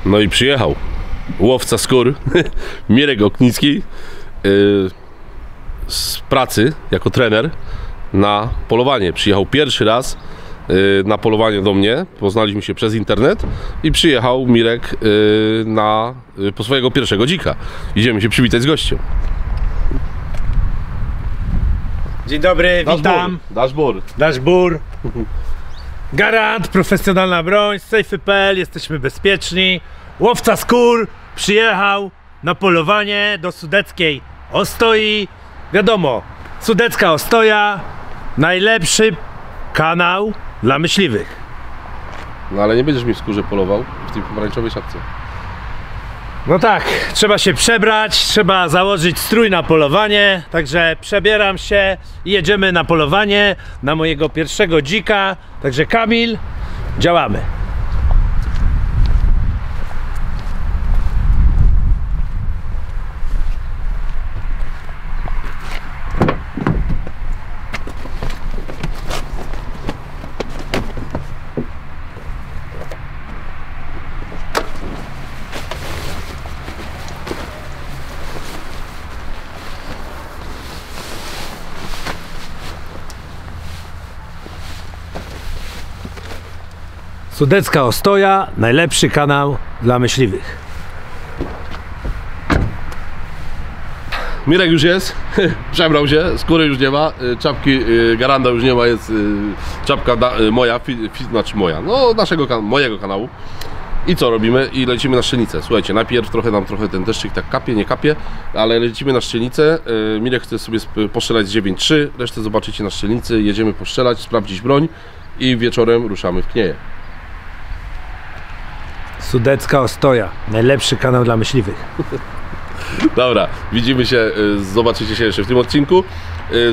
No i przyjechał łowca skór, Mirek Oknicki, z pracy jako trener na polowanie. Przyjechał pierwszy raz na polowanie do mnie, poznaliśmy się przez internet i przyjechał Mirek po swojego pierwszego dzika. Idziemy się przywitać z gościem. Dzień dobry, witam. Dashbur. Garant, profesjonalna broń, safety.pl, jesteśmy bezpieczni. Łowca skór przyjechał na polowanie do sudeckiej Ostoi. Wiadomo, sudecka Ostoja, najlepszy kanał dla myśliwych. No ale nie będziesz mi w skórze polował w tej pomarańczowej szapce. No tak, trzeba się przebrać, trzeba założyć strój na polowanie. Także przebieram się i jedziemy na polowanie na mojego pierwszego dzika. Także Kamil, działamy. Sudecka Ostoja, najlepszy kanał dla myśliwych. Mirek już jest, przebrał się, skóry już nie ma, czapki Garanda już nie ma, jest czapka moja, znaczy moja, no mojego kanału. I co robimy? I lecimy na strzelnicę. Słuchajcie, najpierw trochę ten deszczyk tak kapie, nie kapie, ale lecimy na strzelnicę. Mirek chce sobie postrzelać z 9.3, resztę zobaczycie na strzelnicy, jedziemy postrzelać, sprawdzić broń i wieczorem ruszamy w Knieje. Sudecka Ostoja, najlepszy kanał dla myśliwych. Dobra, widzimy się, zobaczycie się jeszcze w tym odcinku.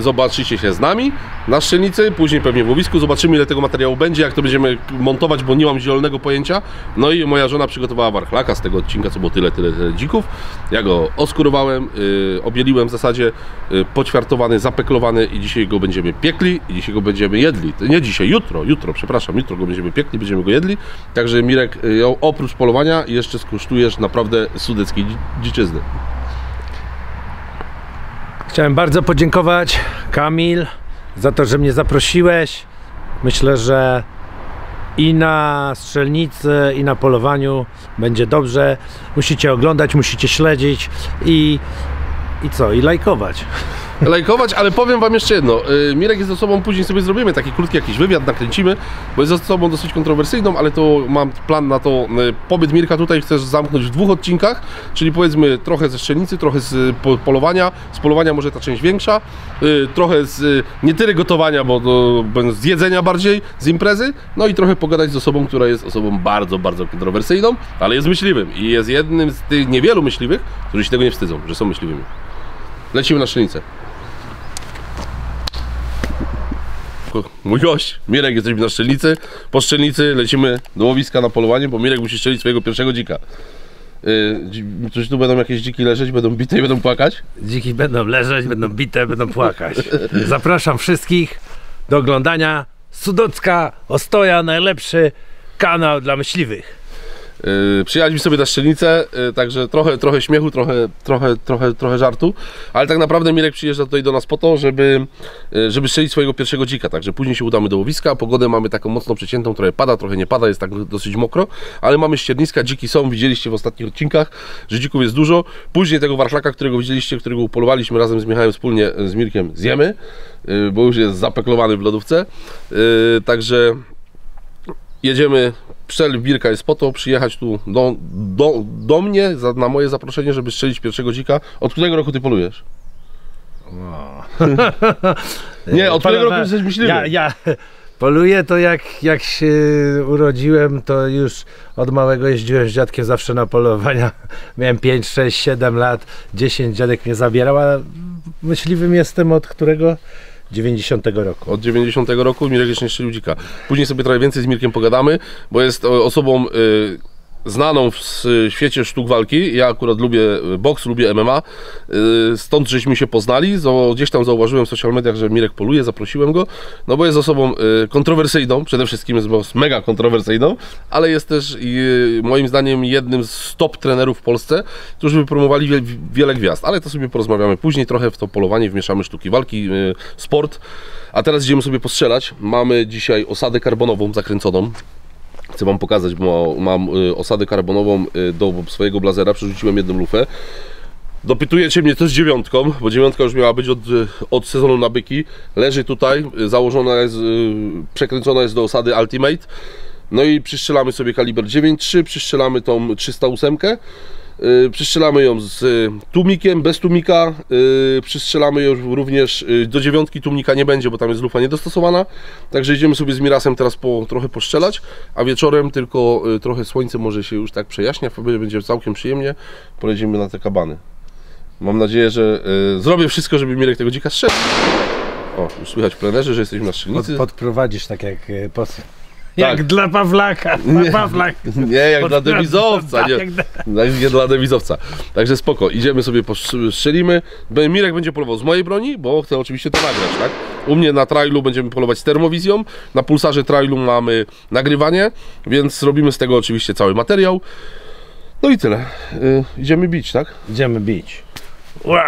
Zobaczycie się z nami na strzelnicy, później pewnie w łowisku. Zobaczymy, ile tego materiału będzie, jak to będziemy montować, bo nie mam zielonego pojęcia. No i moja żona przygotowała warchlaka z tego odcinka, co było tyle dzików. Ja go oskurowałem, obieliłem w zasadzie, poćwiartowany, zapeklowany i dzisiaj go będziemy piekli i dzisiaj go będziemy jedli. Nie dzisiaj, jutro go będziemy piekli, będziemy go jedli. Także Mirek, oprócz polowania jeszcze skosztujesz naprawdę sudeckiej dziczyzny. Chciałem bardzo podziękować, Kamil, za to, że mnie zaprosiłeś. Myślę, że i na strzelnicy, i na polowaniu będzie dobrze. Musicie oglądać, musicie śledzić i lajkować. Lajkować, ale powiem wam jeszcze jedno. Mirek jest osobą, później sobie zrobimy taki krótki jakiś wywiad, nakręcimy, bo jest osobą dosyć kontrowersyjną, ale to mam plan na to. Pobyt Mirka tutaj chcesz zamknąć w 2 odcinkach, czyli powiedzmy trochę ze strzelnicy, trochę z polowania. Z polowania może ta część większa, trochę z nie tyle gotowania, bo z jedzenia bardziej, z imprezy, no i trochę pogadać z osobą, która jest osobą bardzo, bardzo kontrowersyjną, ale jest myśliwym i jest jednym z tych niewielu myśliwych, którzy się tego nie wstydzą, że są myśliwymi. Lecimy na strzelnicę. Mój gość, Mirek, jesteśmy na strzelnicy. Po strzelnicy lecimy do łowiska na polowanie, bo Mirek musi strzelić swojego pierwszego dzika. Czy tu będą jakieś dziki leżeć, będą bite i będą płakać? Dziki będą leżeć, będą bite, będą płakać. Zapraszam wszystkich do oglądania. Sudecka Ostoja, najlepszy kanał dla myśliwych. Przyjechaliśmy sobie na strzelnicę, także trochę śmiechu, trochę żartu, ale tak naprawdę Mirek przyjeżdża tutaj do nas po to, żeby strzelić swojego pierwszego dzika, także później się udamy do łowiska. Pogodę mamy taką mocno przeciętą, trochę pada, trochę nie pada, jest tak dosyć mokro, ale mamy ścierniska, dziki są, widzieliście w ostatnich odcinkach, że dzików jest dużo. Później tego warchlaka, którego widzieliście, którego upolowaliśmy razem z Michałem, wspólnie z Mirkiem zjemy, bo już jest zapeklowany w lodówce, także jedziemy. Cel Mirka jest po to, przyjechać tu do mnie na moje zaproszenie, żeby strzelić pierwszego dzika. Od którego roku ty polujesz? Nie, od którego roku jesteś myśliwy? Ja poluję to jak się urodziłem, to już od małego jeździłem z dziadkiem zawsze na polowania. Miałem 5, 6, 7 lat, 10 dziadek mnie zabierał, a myśliwym jestem od którego? 90 roku. Od 90 roku Mirek jeszcze nie strzelił dzika. Później sobie trochę więcej z Mirkiem pogadamy, bo jest osobą znaną w świecie sztuk walki. Ja akurat lubię boks, lubię MMA, stąd żeśmy się poznali. Gdzieś tam zauważyłem w social mediach, że Mirek poluje, zaprosiłem go, no bo jest osobą kontrowersyjną, przede wszystkim jest mega kontrowersyjną, ale jest też moim zdaniem jednym z top trenerów w Polsce, którzy wypromowali wiele gwiazd, ale to sobie porozmawiamy później, trochę w to polowanie wmieszamy sztuki walki, sport, a teraz idziemy sobie postrzelać. Mamy dzisiaj osadę karbonową zakręconą. Chcę wam pokazać, bo mam osadę karbonową do swojego blazera, przerzuciłem jedną lufę. Dopytujecie mnie, co z 9, bo 9 już miała być od sezonu na byki. Leży tutaj, założona jest, przekręcona jest do osady Ultimate. No i przystrzelamy sobie kaliber 9.3, przystrzelamy tą 308. Przystrzelamy ją z tłumikiem, bez tłumika, przystrzelamy ją również do 9 tłumika nie będzie, bo tam jest lufa niedostosowana, także idziemy sobie z Mirasem teraz trochę postrzelać, a wieczorem tylko trochę słońce może się już tak przejaśnia, będzie całkiem przyjemnie, polecimy na te kabany. Mam nadzieję, że zrobię wszystko, żeby Mirek tego dzika strzelił. O, już słychać w plenerze, że jesteśmy na strzelnicy. Podprowadzisz tak jak Jak dla Pawlaka. Nie, jak dla dewizowca. Nie dla dewizowca. Także spoko, idziemy sobie, strzelimy. Mirek będzie polował z mojej broni, bo chcę oczywiście to nagrać, tak? U mnie na trailu będziemy polować z termowizją, na pulsarze trailu mamy nagrywanie, więc robimy z tego oczywiście cały materiał. No i tyle. Idziemy bić, tak? Idziemy bić. Wow.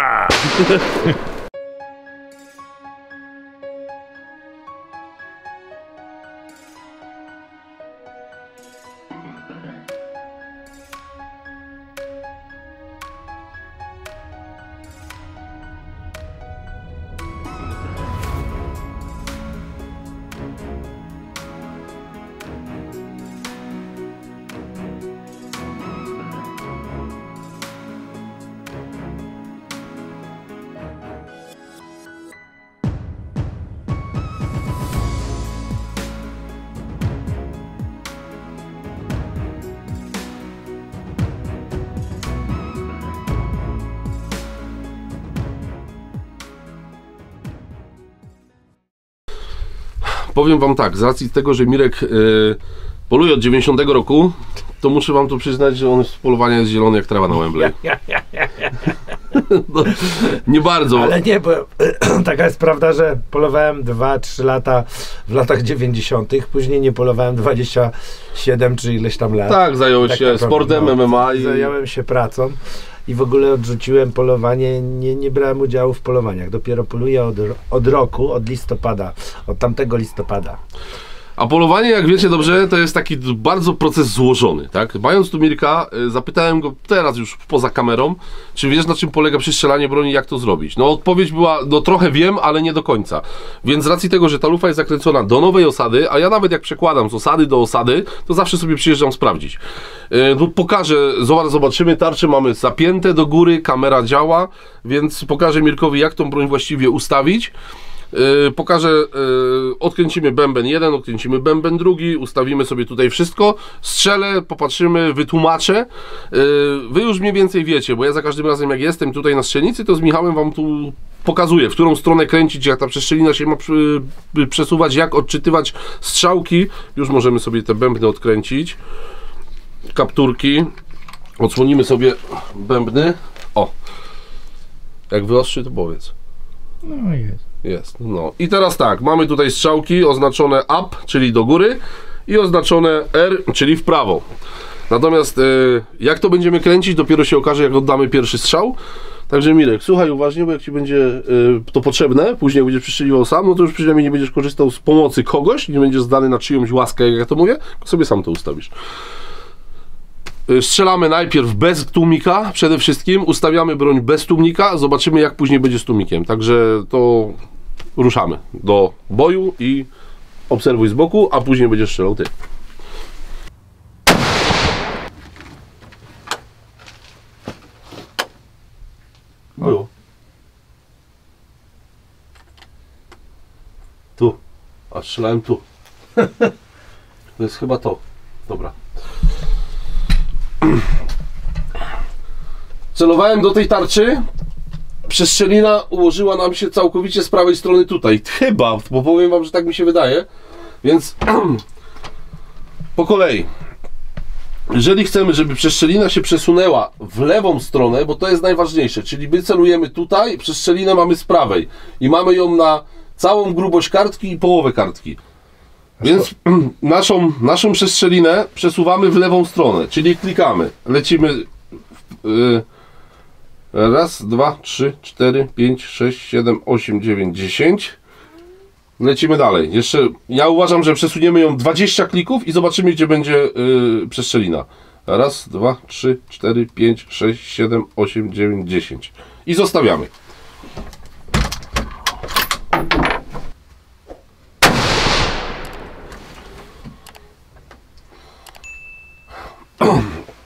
Powiem wam tak, z racji tego, że Mirek poluje od 90 roku, to muszę wam tu przyznać, że on z polowania jest zielony jak trawa na Wembley. No, nie bardzo. Ale nie, bo taka jest prawda, że polowałem 2-3 lata w latach 90. Później nie polowałem 27 czy ileś tam lat. Tak, zająłeś się sportem, MMA i... Zająłem się pracą i w ogóle odrzuciłem polowanie, nie brałem udziału w polowaniach. Dopiero poluję od roku, od listopada, od tamtego listopada. A polowanie, jak wiecie dobrze, to jest taki bardzo proces złożony, tak? Mając tu Mirka, zapytałem go teraz już poza kamerą, czy wiesz, na czym polega przystrzelanie broni, jak to zrobić? No odpowiedź była, no trochę wiem, ale nie do końca. Więc z racji tego, że ta lufa jest zakręcona do nowej osady, a ja nawet jak przekładam z osady do osady, to zawsze sobie przyjeżdżam sprawdzić. No pokażę, zobaczymy, tarcze mamy zapięte do góry, kamera działa, więc pokażę Mirkowi, jak tą broń właściwie ustawić. Pokażę, odkręcimy bęben jeden, odkręcimy bęben drugi, ustawimy sobie tutaj wszystko, strzelę, popatrzymy, wytłumaczę. Wy już mniej więcej wiecie, bo ja za każdym razem jak jestem tutaj na strzelnicy, to z Michałem wam tu pokazuję, w którą stronę kręcić, jak ta przestrzelina się ma przesuwać, jak odczytywać strzałki. Już możemy sobie te bębny odkręcić, kapturki, odsłonimy sobie bębny. O, jak wyostrzy, to powiedz. No jest. Jest, no. I teraz tak, mamy tutaj strzałki oznaczone up, czyli do góry, i oznaczone R, czyli w prawo. Natomiast jak to będziemy kręcić, dopiero się okaże, jak oddamy pierwszy strzał. Także Mirek, słuchaj uważnie, bo jak ci będzie to potrzebne, później jak będziesz przystrzeliwał sam, no to już przynajmniej nie będziesz korzystał z pomocy kogoś, nie będziesz zdany na czyjąś łaskę, jak ja to mówię, sobie sam to ustawisz. Strzelamy najpierw bez tłumika, przede wszystkim ustawiamy broń bez tłumika, zobaczymy jak później będzie z tłumikiem, także to ruszamy do boju i obserwuj z boku, a później będziesz strzelał ty. Było. Tu, a strzelałem tu. To jest chyba to. Dobra. Celowałem do tej tarczy. Przestrzelina ułożyła nam się całkowicie z prawej strony tutaj. Chyba, bo powiem wam, że tak mi się wydaje. Więc po kolei. jeżeli chcemy, żeby przeszczelina się przesunęła w lewą stronę, bo to jest najważniejsze, czyli my celujemy tutaj, przeszczelinę mamy z prawej i mamy ją na całą grubość kartki i połowę kartki. Więc naszą przestrzelinę przesuwamy w lewą stronę, czyli klikamy, lecimy raz, 2, 3, 4, 5, 6, 7, 8, 9, 10. Lecimy dalej. Jeszcze ja uważam, że przesuniemy ją 20 klików i zobaczymy, gdzie będzie przestrzelina. Raz, 2, 3, 4, 5, 6, 7, 8, 9, 10. I zostawiamy.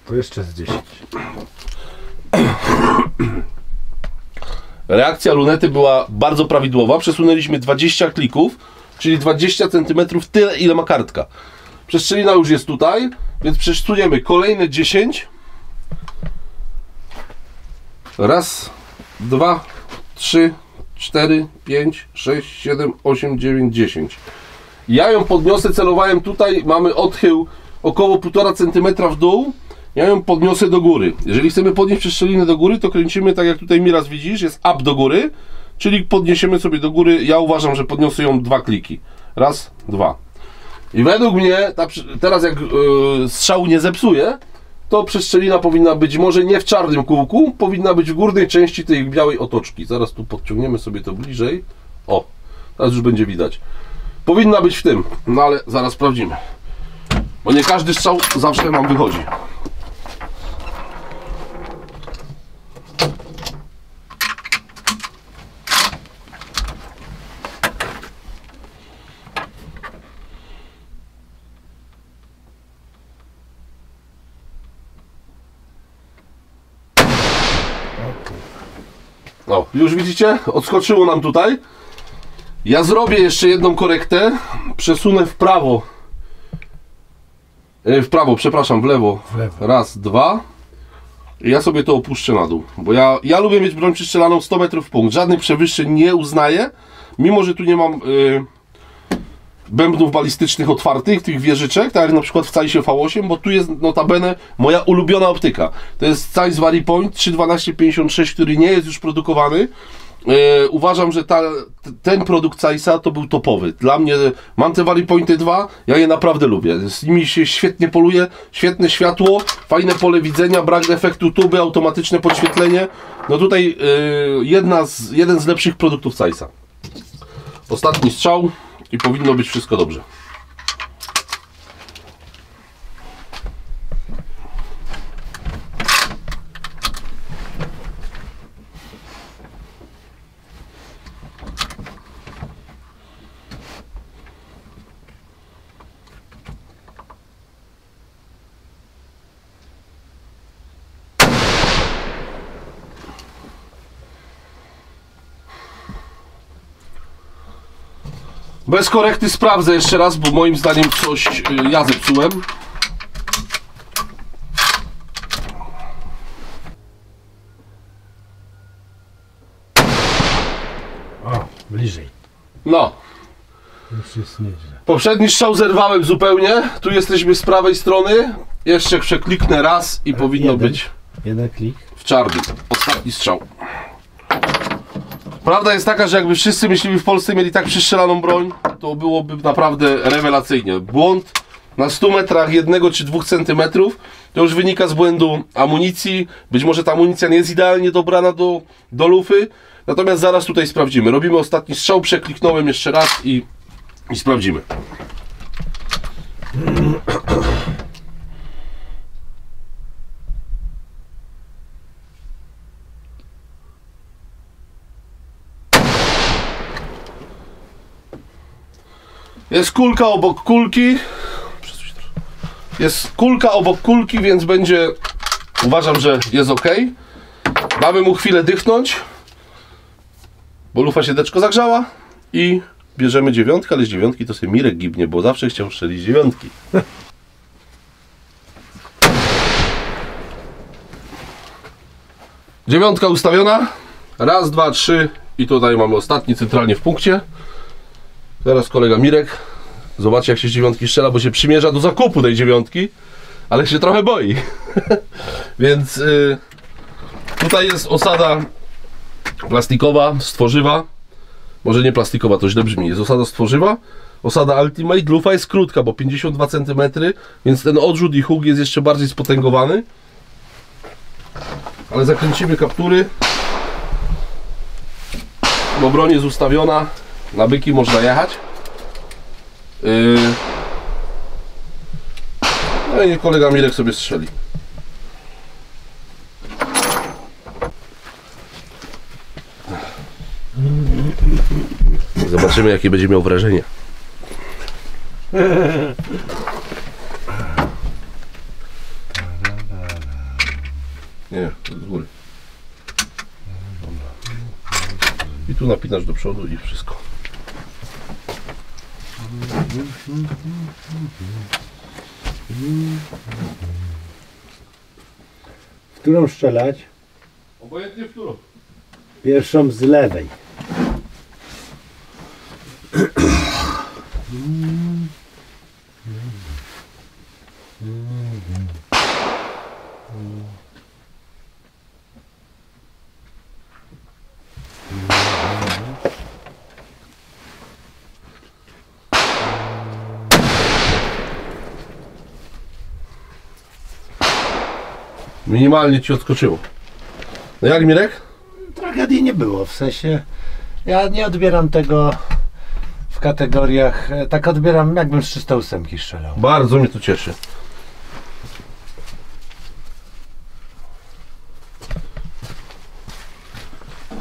To jeszcze z 10. Reakcja lunety była bardzo prawidłowa. Przesunęliśmy 20 klików, czyli 20 cm, tyle ile ma kartka. Przestrzelina już jest tutaj, więc przesuniemy kolejne 10. Raz, 2, 3, 4, 5, 6, 7, 8, 9, 10. Ja ją podniosę, celowałem tutaj, mamy odchył około 1,5 cm w dół. Ja ją podniosę do góry. Jeżeli chcemy podnieść przeszczelinę do góry, to kręcimy tak jak tutaj Miraz widzisz, jest up do góry, czyli podniesiemy sobie do góry. Ja uważam, że podniosę ją 2 kliki. Raz, 2. I według mnie, teraz jak strzału nie zepsuje, to przeszczelina powinna być może nie w czarnym kółku, powinna być w górnej części tej białej otoczki. Zaraz tu podciągniemy sobie to bliżej. O, teraz już będzie widać. Powinna być w tym, no ale zaraz sprawdzimy. Bo nie każdy strzał zawsze nam wychodzi. No, już widzicie? Odskoczyło nam tutaj. Ja zrobię jeszcze jedną korektę. Przesunę w prawo. Przepraszam, w lewo. Raz, 2. I ja sobie to opuszczę na dół. Bo ja lubię mieć broń przystrzelaną 100 metrów w punkt. Żadnych przewyższeń nie uznaję. Mimo, że tu nie mam bębnów balistycznych otwartych, tych wieżyczek, tak jak na przykład w Zeisie V8, bo tu jest notabene moja ulubiona optyka. To jest Zeiss VaryPoint 31256, który nie jest już produkowany. Uważam, że ten produkt Zeissa to był topowy. Dla mnie mam te VaryPointy 2, ja je naprawdę lubię. Z nimi się świetnie poluje, świetne światło, fajne pole widzenia, brak efektu tuby, automatyczne podświetlenie. No tutaj jeden z lepszych produktów Zeissa. Ostatni strzał i powinno być wszystko dobrze. Bez korekty sprawdzę jeszcze raz, bo moim zdaniem coś ja zepsułem. O, bliżej. No. Już jest nieźle. Poprzedni strzał zerwałem zupełnie. Tu jesteśmy z prawej strony. Jeszcze przekliknę raz i powinno być jeden klik. w czarnym. Ostatni strzał. Prawda jest taka, że jakby wszyscy myśliwi w Polsce mieli tak przystrzelaną broń, to byłoby naprawdę rewelacyjnie. Błąd na 100 metrach 1 czy 2 cm to już wynika z błędu amunicji. Być może ta amunicja nie jest idealnie dobrana do lufy. Natomiast zaraz tutaj sprawdzimy. Robimy ostatni strzał, przekliknąłem jeszcze raz i sprawdzimy. Jest kulka obok kulki. Jest kulka obok kulki, więc będzie... Uważam, że jest ok. Damy mu chwilę dychnąć, bo lufa się deczko zagrzała i bierzemy 9, ale z 9 to sobie Mirek gibnie, bo zawsze chciał strzelić 9. Dziewiątka ustawiona. Raz, 2, 3 i tutaj mamy ostatni centralnie w punkcie. Teraz kolega Mirek zobaczy, jak się z 9 strzela, bo się przymierza do zakupu tej 9. ale się trochę boi. Więc tutaj jest osada plastikowa z tworzywa. Może nie plastikowa, to źle brzmi. Jest osada z tworzywa. Osada Ultimate. Lufa jest krótka, bo 52 cm, więc ten odrzut i huk jest jeszcze bardziej spotęgowany. Ale zakręcimy kaptury, bo broń jest ustawiona. Na byki można jechać. No i kolega Mirek sobie strzeli. Zobaczymy, jakie będzie miał wrażenie. Nie, z góry. I tu napinasz do przodu i wszystko. W którą strzelać? Obojętnie w którą. Pierwszą z lewej. Minimalnie ci odskoczyło. No jak, Mirek? Tragedii nie było, w sensie ja nie odbieram tego w kategoriach, tak odbieram, jakbym z 308 strzelał. Bardzo mnie to cieszy.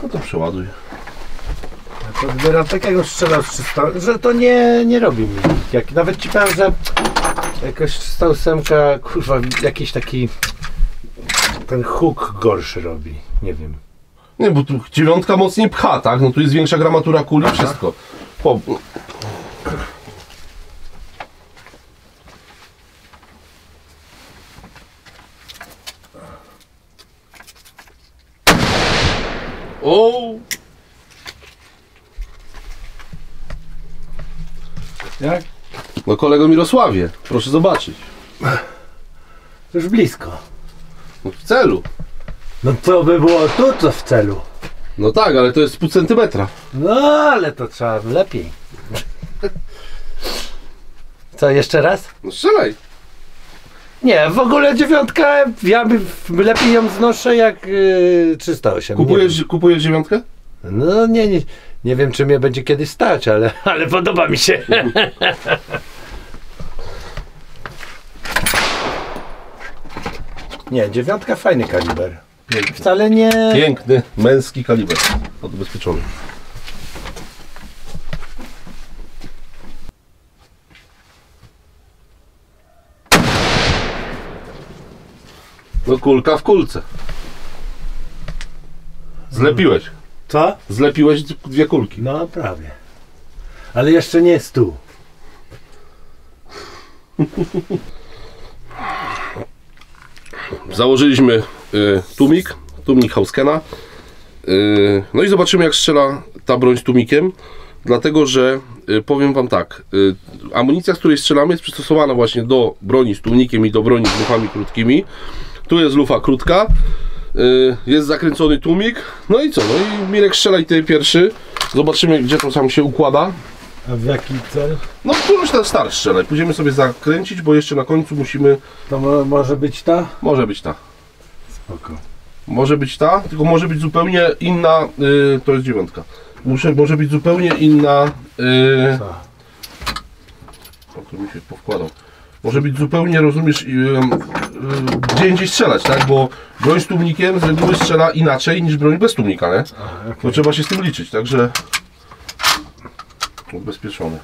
No to przeładuj. Ja to odbieram tak, jakbym strzelał z 300, że to nie robi mi. Jak, nawet ci powiem, że jakoś 308, kurwa, jakiś taki ten huk gorszy robi, nie wiem. Nie, bo tu 9 mocniej pcha, tak? No tu jest większa gramatura kuli, wszystko. Po... O! Jak? No kolego Mirosławie, proszę zobaczyć. Już blisko. No w celu. No to by było tu, co w celu. No tak, ale to jest pół centymetra. No ale to trzeba lepiej. Co, jeszcze raz? No strzelaj. Nie, w ogóle 9, ja lepiej ją znoszę jak 308. Kupujesz 9? No nie wiem, czy mnie będzie kiedyś stać, ale podoba mi się. Nie, 9 fajny kaliber. Piękny. Wcale nie... Piękny, męski kaliber. Odbezpieczony. No kulka w kulce. Zlepiłeś. Co? Zlepiłeś 2 kulki. No prawie. Ale jeszcze nie jest tu. Założyliśmy tłumik Hauskena. No i zobaczymy, jak strzela ta broń z tłumikiem. Dlatego, że powiem wam tak, amunicja, z której strzelamy, jest przystosowana właśnie do broni z tłumikiem i do broni z lufami krótkimi. Tu jest lufa krótka, jest zakręcony tłumik. No i co? No i Mirek, strzelaj ty pierwszy. Zobaczymy, gdzie to tam się układa. A w jaki cel? No któryś ten start strzelaj. Pójdziemy sobie zakręcić, bo jeszcze na końcu musimy... To może być ta? Może być ta. Spoko. Może być ta, tylko może być zupełnie inna, to jest 9. Może być zupełnie inna, o, tu mi się powkładał. Może być zupełnie, rozumiesz, gdzie indziej strzelać, tak? Bo broń z tłumnikiem z reguły strzela inaczej niż broń bez tłumnika, nie? Okay. To trzeba się z tym liczyć, także ubezpieczone.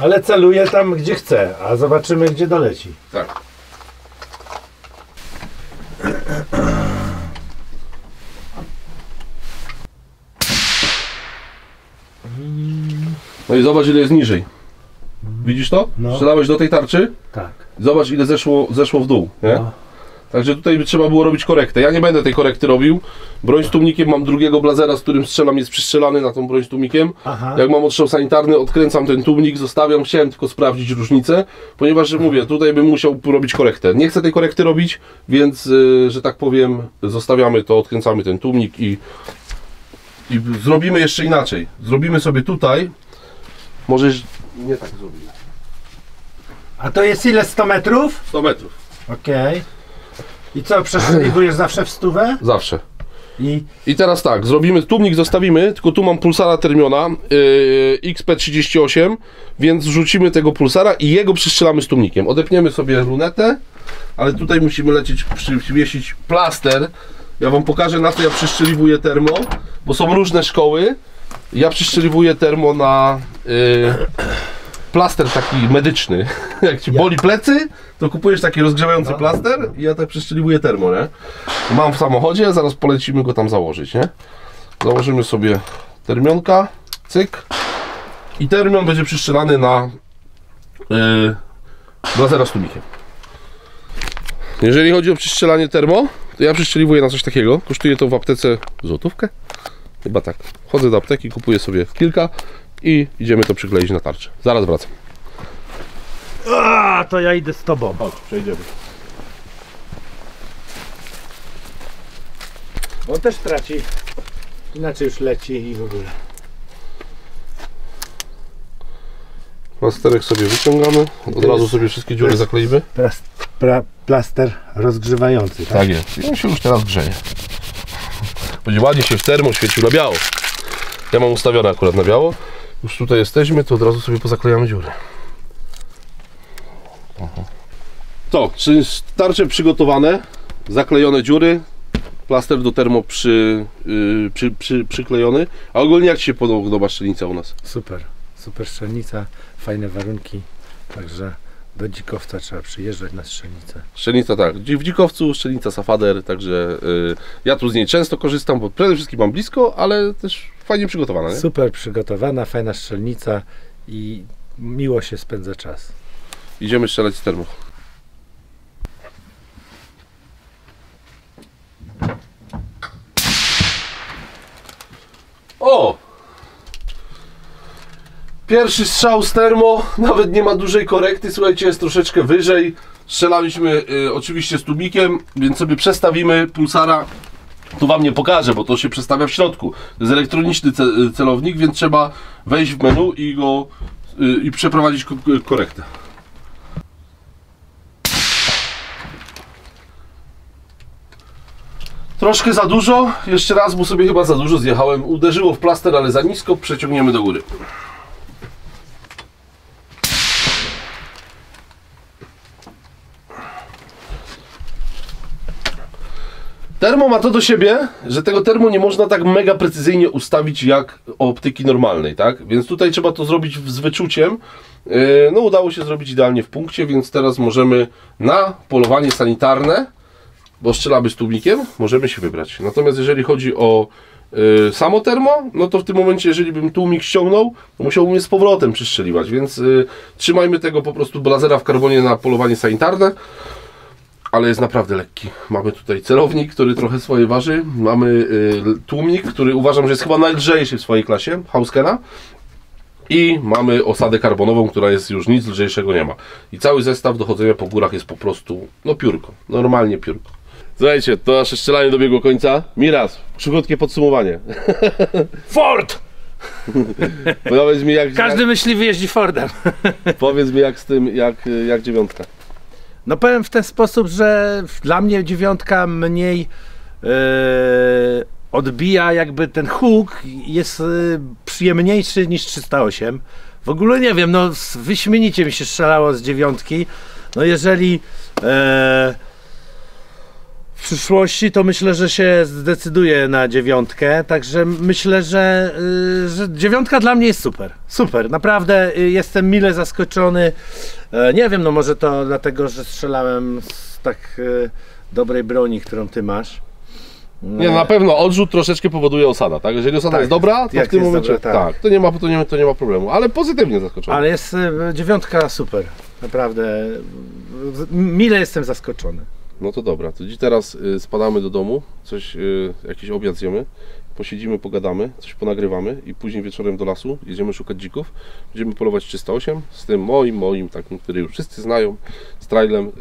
Ale celuję tam, gdzie chcę, a zobaczymy, gdzie doleci. Tak. No i zobacz, ile jest niżej. Widzisz to? No. Strzelałeś do tej tarczy? Tak. Zobacz, ile zeszło w dół, nie? No. Także tutaj by trzeba było robić korektę. Ja nie będę tej korekty robił. Broń z tłumnikiem, mam drugiego blazera, z którym strzelam, jest przystrzelany na tą broń z tłumnikiem. Aha. Jak mam odstrzał sanitarny, odkręcam ten tłumnik, zostawiam, chciałem tylko sprawdzić różnicę, ponieważ mówię, tutaj bym musiał robić korektę. Nie chcę tej korekty robić, więc, że tak powiem, zostawiamy to, odkręcamy ten tłumnik i zrobimy jeszcze inaczej. Zrobimy sobie tutaj, możesz, nie tak zrobimy. A to jest ile? 100 metrów? 100 metrów. Okej. I co, przestrzeliwujesz zawsze w 100? Zawsze. I I teraz tak, zrobimy, tłumnik zostawimy, tylko tu mam pulsara Termiona XP38, więc wrzucimy tego pulsara i jego przystrzelamy z tłumnikiem. Odepniemy sobie lunetę, ale tutaj musimy lecieć, przywiesić plaster. Ja wam pokażę, na co ja przyszczeliwuję termo, bo są różne szkoły. Ja przyszczeliwuję termo na plaster taki medyczny. Jak ci boli plecy, to kupujesz taki rozgrzewający plaster i ja tak przyszczeliwuję termo, nie? Mam w samochodzie, zaraz polecimy go tam założyć, nie? Założymy sobie termionka, cyk. I termion będzie przyszczelany na blazera z tłumikiem. Jeżeli chodzi o przystrzelanie termo, to ja przyszczeliwuję na coś takiego. Kosztuje to w aptece złotówkę. Chyba tak. Chodzę do apteki, kupuję sobie kilka i idziemy to przykleić na tarczę. Zaraz wracam. a, to ja idę z tobą. Chodź, przejdziemy. On też traci. Inaczej już leci i w ogóle. Plasterek sobie wyciągamy. Od razu sobie wszystkie dziury zakleimy. Plaster rozgrzewający, tak? Tak jest. I on się już teraz grzeje. Będzie ładnie się w termo świecił na biało. Ja mam ustawione akurat na biało. Już tutaj jesteśmy, to od razu sobie pozaklejamy dziury. To, tarcze przygotowane, zaklejone dziury, plaster do termo przyklejony. A ogólnie jak Ci się podoba szczelnica u nas? Super, super szczelnica, fajne warunki, także do Dzikowca trzeba przyjeżdżać na strzelnicę. Szczelnica tak, w Dzikowcu, szczelnica Safader, także ja tu z niej często korzystam, bo przede wszystkim mam blisko, ale też fajnie przygotowana, nie? Super przygotowana, fajna strzelnica i miło się spędza czas. Idziemy strzelać z termo. O! Pierwszy strzał z termo, nawet nie ma dużej korekty, słuchajcie, jest troszeczkę wyżej. Strzelaliśmy oczywiście z tłumikiem, więc sobie przestawimy pulsara. Tu wam nie pokażę, bo to się przestawia w środku. To jest elektroniczny celownik, więc trzeba wejść w menu i go i przeprowadzić korektę. Troszkę za dużo, jeszcze raz, bo sobie chyba za dużo zjechałem. Uderzyło w plaster, ale za nisko, przeciągniemy do góry. Termo ma to do siebie, że tego termo nie można tak mega precyzyjnie ustawić jak optyki normalnej, tak? Więc tutaj trzeba to zrobić z wyczuciem. No udało się zrobić idealnie w punkcie, więc teraz możemy na polowanie sanitarne, bo strzelamy z tłumnikiem, możemy się wybrać. Natomiast jeżeli chodzi o samo termo, no to w tym momencie, jeżeli bym tłumik ściągnął, to musiałbym je z powrotem przystrzeliwać, więc trzymajmy tego po prostu blazera w karbonie na polowanie sanitarne. Ale jest naprawdę lekki. Mamy tutaj celownik, który trochę swoje waży. Mamy tłumnik, który uważam, że jest chyba najlżejszy w swojej klasie, Hauskena. I mamy osadę karbonową, która jest już nic lżejszego nie ma. I cały zestaw do chodzenia po górach jest po prostu, no piórko. Normalnie piórko. Słuchajcie, to nasze strzelanie dobiegło końca. Miraz, krótkie podsumowanie. Ford! Powiedz mi jak... Każdy myśliwy jeździ Fordem. Powiedz mi jak z tym, jak dziewiątka. No powiem w ten sposób, że dla mnie dziewiątka mniej odbija, jakby ten huk jest przyjemniejszy niż 308. W ogóle nie wiem, no wyśmienicie mi się strzelało z dziewiątki. No jeżeli w przyszłości, to myślę, że się zdecyduje na dziewiątkę, także myślę, że dziewiątka dla mnie jest super. Super, naprawdę jestem mile zaskoczony. Nie wiem, no może to dlatego, że strzelałem z tak dobrej broni, którą ty masz. Nie, na pewno odrzut troszeczkę powoduje osada, tak? Jeżeli osada Tak, jest dobra, to jak w tym jest momencie dobra, tak. tak, to nie ma problemu, ale pozytywnie zaskoczony. Ale jest dziewiątka super, naprawdę. Mile jestem zaskoczony. No to dobra, to dziś teraz spadamy do domu, coś, jakiś obiad zjemy, posiedzimy, pogadamy, coś ponagrywamy i później wieczorem do lasu jedziemy szukać dzików. Będziemy polować 308 z tym moim takim, który już wszyscy znają, z trailem.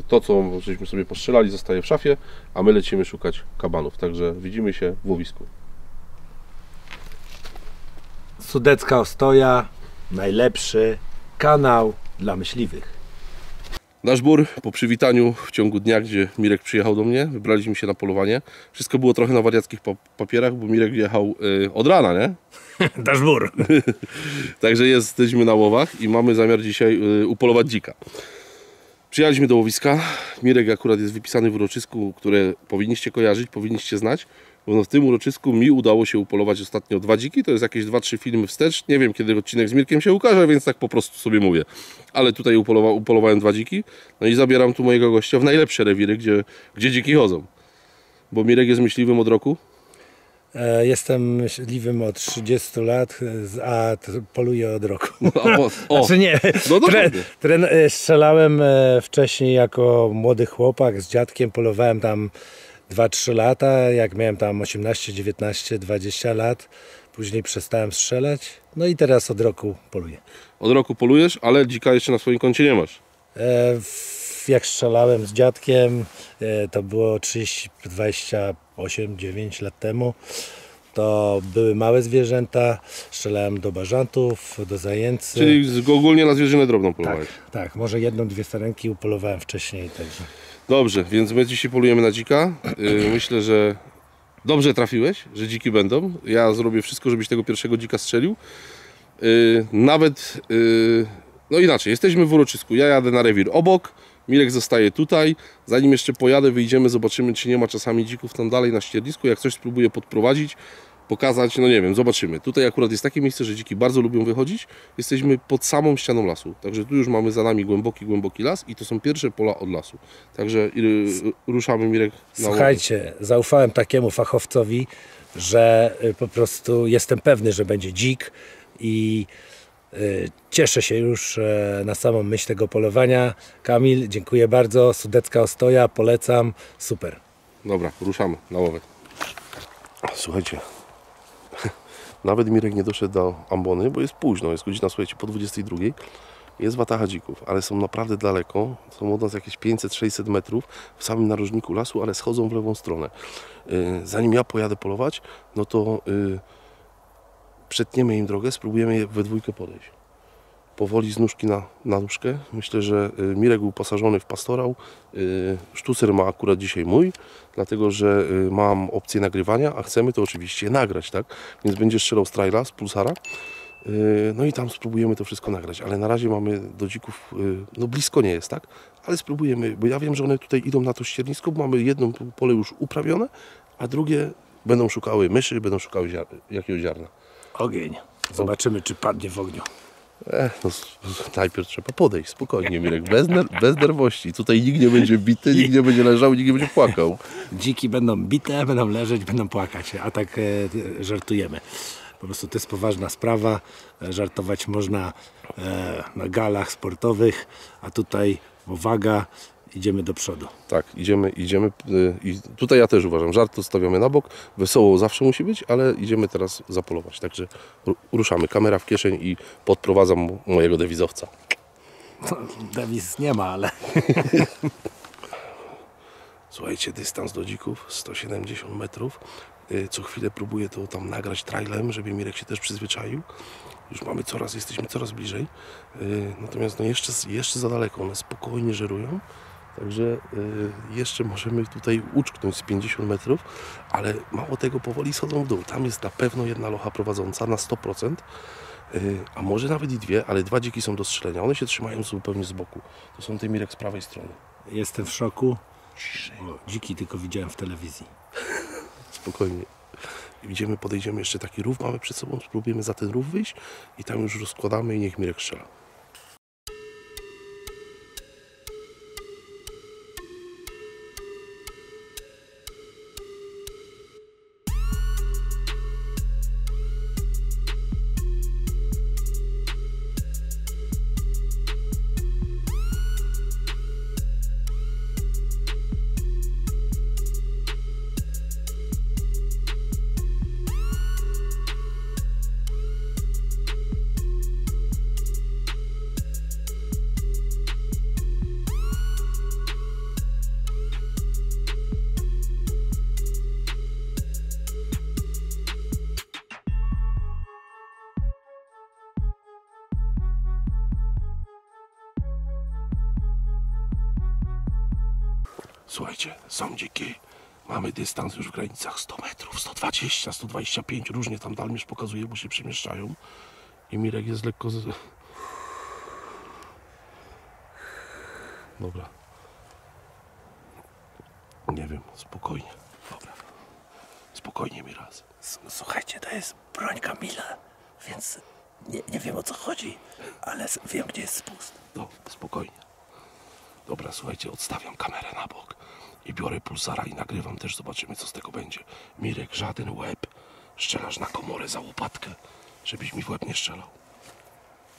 To, co żeśmy sobie postrzelali, zostaje w szafie, a my lecimy szukać kabanów. Także widzimy się w łowisku. Sudecka Ostoja, najlepszy kanał dla myśliwych. Nasz bór po przywitaniu w ciągu dnia, gdzie Mirek przyjechał do mnie, wybraliśmy się na polowanie. Wszystko było trochę na wariackich papierach, bo Mirek jechał od rana, nie? Dasz bór. Także jesteśmy na łowach i mamy zamiar dzisiaj upolować dzika. Przyjechaliśmy do łowiska. Mirek akurat jest wypisany w uroczysku, które powinniście kojarzyć, powinniście znać. Bo w tym uroczysku mi udało się upolować ostatnio 2 dziki. To jest jakieś 2-3 filmy wstecz. Nie wiem, kiedy odcinek z Mirkiem się ukaże, więc tak po prostu sobie mówię. Ale tutaj upolowałem 2 dziki. No i zabieram tu mojego gościa w najlepsze rewiry, gdzie dziki chodzą. Bo Mirek jest myśliwym od roku. Jestem myśliwym od 30 lat, a poluję od roku. O. Znaczy nie, No strzelałem wcześniej jako młody chłopak z dziadkiem, polowałem tam 2-3 lata, jak miałem tam 18, 19, 20 lat. Później przestałem strzelać, no i teraz od roku poluję. Od roku polujesz, ale dzika jeszcze na swoim koncie nie masz. Jak strzelałem z dziadkiem, to było 30, 28, 9 lat temu. To były małe zwierzęta, strzelałem do bażantów, do zajęcy. Czyli ogólnie na zwierzynę drobną polowałeś. Tak, może 1-2 sarenki upolowałem wcześniej. Także. Dobrze, więc my dzisiaj polujemy na dzika. Myślę, że dobrze trafiłeś, że dziki będą. Ja zrobię wszystko, żebyś tego pierwszego dzika strzelił. No inaczej, jesteśmy w uroczysku. Ja jadę na rewir obok, Mirek zostaje tutaj. Zanim jeszcze pojadę, wyjdziemy, zobaczymy, czy nie ma czasami dzików tam dalej na ściernisku. Jak coś spróbuję podprowadzić, pokazać, no nie wiem, zobaczymy. Tutaj akurat jest takie miejsce, że dziki bardzo lubią wychodzić. Jesteśmy pod samą ścianą lasu. Także tu już mamy za nami głęboki las i to są pierwsze pola od lasu. Także ruszamy, Mirek. Słuchajcie, zaufałem takiemu fachowcowi, że po prostu jestem pewny, że będzie dzik i cieszę się już na samą myśl tego polowania. Kamil, dziękuję bardzo. Sudecka Ostoja, polecam. Super. Dobra, ruszamy na łowę. Słuchajcie, nawet Mirek nie doszedł do ambony, bo jest późno, jest godzina, słuchajcie, po 22. Jest wataha dzików, ale są naprawdę daleko. Są od nas jakieś 500-600 metrów w samym narożniku lasu, ale schodzą w lewą stronę. Zanim ja pojadę polować, no to przetniemy im drogę, spróbujemy je we dwójkę podejść. Powoli z nóżki na nóżkę. Myślę, że Mirek był uposażony w pastorał. Sztucer ma akurat dzisiaj mój, dlatego że mam opcję nagrywania, a chcemy to oczywiście nagrać, tak? Więc będzie strzelał z traila, z pulsara. No i tam spróbujemy to wszystko nagrać, ale na razie mamy do dzików, no blisko nie jest, tak? Ale spróbujemy, bo ja wiem, że one tutaj idą na to ściernisko, bo mamy jedno pole już uprawione, a drugie będą szukały myszy, będą szukały jakiegoś ziarna. Ogień. Zobaczymy, czy padnie w ogniu. No, najpierw trzeba podejść, spokojnie, Mirek, bez nerwości. Tutaj nikt nie będzie bity, nikt nie będzie leżał, nikt nie będzie płakał. Dziki będą bite, będą leżeć, będą płakać, a tak żartujemy. Po prostu to jest poważna sprawa. Żartować można na galach sportowych, a tutaj uwaga, idziemy do przodu. Tak, idziemy i tutaj ja też uważam, żart to stawiamy na bok, wesoło zawsze musi być, ale idziemy teraz zapolować, także ruszamy, kamera w kieszeń i podprowadzam mojego dewizowca. Dewiz nie ma, ale... Słuchajcie, dystans do dzików 170 metrów. Co chwilę próbuję to tam nagrać trailem, żeby Mirek się też przyzwyczaił. Już jesteśmy coraz bliżej. Natomiast no jeszcze za daleko, one spokojnie żerują. Także jeszcze możemy tutaj uczknąć z 50 metrów, ale mało tego, powoli schodzą w dół. Tam jest na pewno jedna locha prowadząca na 100%, a może nawet i 2, ale 2 dziki są do strzelenia. One się trzymają zupełnie z boku. To są te, Mirek, z prawej strony. Jestem w szoku. Dziki tylko widziałem w telewizji. Spokojnie. Podejdziemy, jeszcze taki rów mamy przed sobą, spróbujemy za ten rów wyjść i tam już rozkładamy i niech Mirek strzela. Słuchajcie, są dziki. Mamy dystans już w granicach 100 metrów, 120, 125, różnie tam dalmierz pokazuje, bo się przemieszczają. I Mirek jest lekko... Dobra. Nie wiem, spokojnie. Dobra. Spokojnie mi raz. Słuchajcie, to jest broń Kamila, więc nie wiem o co chodzi, ale wiem gdzie jest spust. No, spokojnie. Dobra, słuchajcie, odstawiam kamerę na bok i biorę pulsara i nagrywam też, zobaczymy co z tego będzie. Mirek, żaden łeb. Strzelasz na komorę za łopatkę, żebyś mi w łeb nie strzelał.